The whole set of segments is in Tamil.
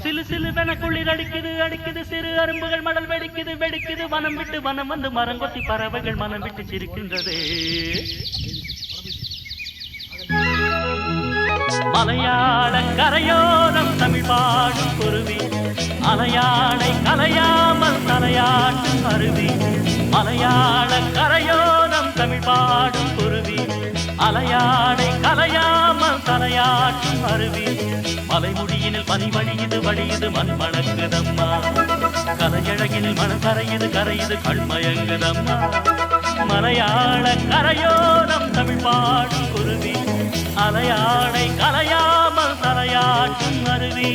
சிலு சிலுவென குளிர் அடிக்குது அடிக்குது சிறு அரும்புகள் மடல் வெடிக்குது வெடிக்குது வனம் விட்டு வனம் வந்து மரங்கொத்தி பறவைகள் மனம் விட்டு சிரிக்கின்றது மலையாள கரையோரம் தமிழ் பாடும் குருவி அலையாளை கலையாமல் தலையாட்டும் அருவி மலையாள கரையோரம் தமிழ் பாடும் குருவி அலையாளை கலையாமல் தலையாட்டும் அருவி மலைமுடியினில் பனி வழியுது வழியுது மண் மணக்குதம்மா கலையழகினில் மனம் கரையுது கரையுது கண்மயங்குதம்மா மலையாள கரையோரம் தமிழ் பாடும் குருவி அலையாளை கலையாமல் தலையாட்டும் அருவி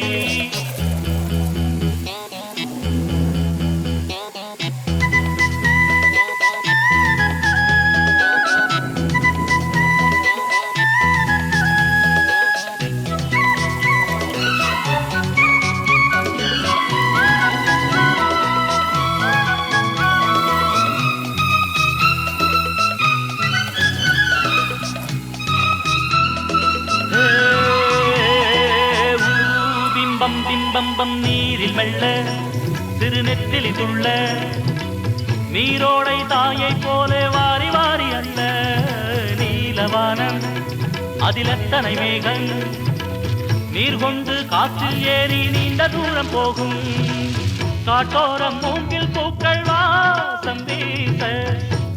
பிம்பம் நீரில் மெல்ல திருநெத்திலி துள்ள நீரோடை தாயை போல வாரி வாரி அல்ல நீலவானம் அதில் எத்தனை மேகம் நீர் கொண்டு காற்றில் ஏறி நீண்ட தூரம் போகும் காட்டோரம் மூங்கில் பூக்கள் வாசம் வீச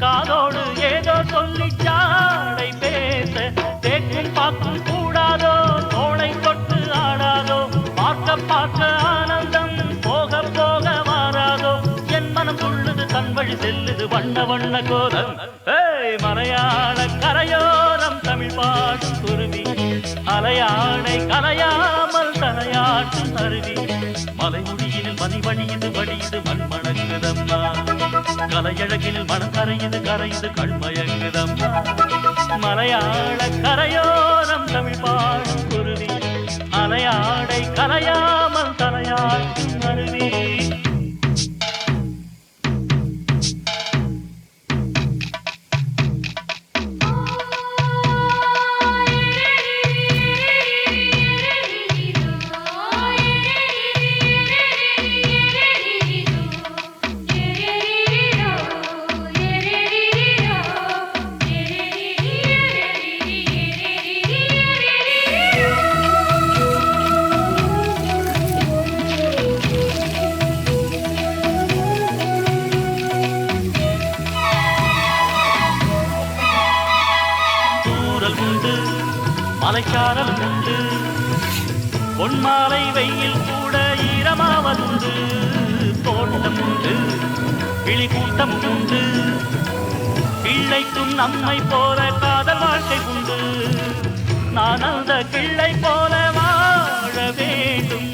காதோடு ஏதோ சொல்லி சாடை பேச தேக்கும் பாக்கும் கூடாதோ தோளை தொட்டு ஆடாதோ பார்க்க பார்க்க ஆனந்தம் போக போக மாறாதோ என் மனம் துள்ளுது தன் வழி செல்லுது வண்ண வண்ண கோலம் மலையாள கரையோரம் தமிழ் பாடும் குருவி அலையாளை கலையாமல் தலையாட்டும் அருவி மலைமுடியினில் மணி வழியுது வழியுது மண் மணக்குதம்மா கலையழகினில் மனம் கரையுது கரையுது கண்மயங்குதம்மா மலையாள கரையோரம் தமிழ் பாடும் குருவி அலையாடை கலையாமல் தலையாட்டும் அருவி உண்டு மலைக்காரல் உண்டு பொன்மாலை வெயில் கூட ஈரமாவதுண்டு தோட்டம் உண்டு கிளி கூட்டம் உண்டு கிள்ளைக்கும் நம்மை போல காதல் வாழ்க்கை உண்டு நான் அந்த கிள்ளை போல வாழ வேண்டும்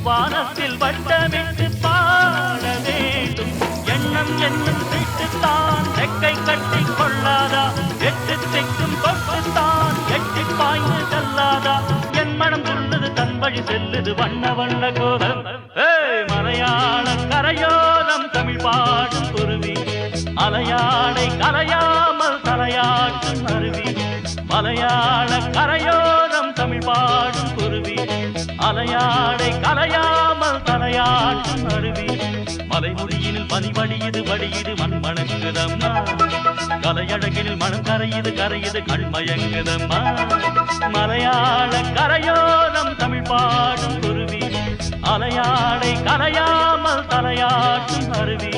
வானத்தில் வட்டமிட்டு பாட வேண்டும் எண்ணம் என்னும் திட்டுத்தான் ரெக்கை கட்டி கொள்ளாதா எட்டு திக்கும் கொட்டுத்தான் எட்டி பாய்ந்து செல்லாதா என் மனம் துள்ளுது தன் வழி செல்லுது வண்ண வண்ண கோலம் மலையாள கரையோரம் தமிழ் பாடும் குருவி அலையாளை கலையாமல் தலையாட்டும் அருவி மலையாள கரையோரம் தமிழ் பாடும் குருவி அலையாளை கலையாமல் தலையாட்டும் அருவி மலைமுடியினில் பனி வழியுது வழியுது மண் மணக்குதம்மா கலையழகினில் மனம் கரையுது கரையுது கண்மயங்குதம்மா மலையாள கரையோரம் தமிழ் பாடும் குருவி அலையாளை கலையாமல் தலையாட்டும் அருவி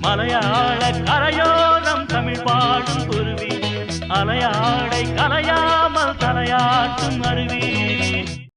மலையாள கரையோரம் தமிழ் பாடும் குருவி அலையாளை கலையாமல் தலையாட்டும் அருவி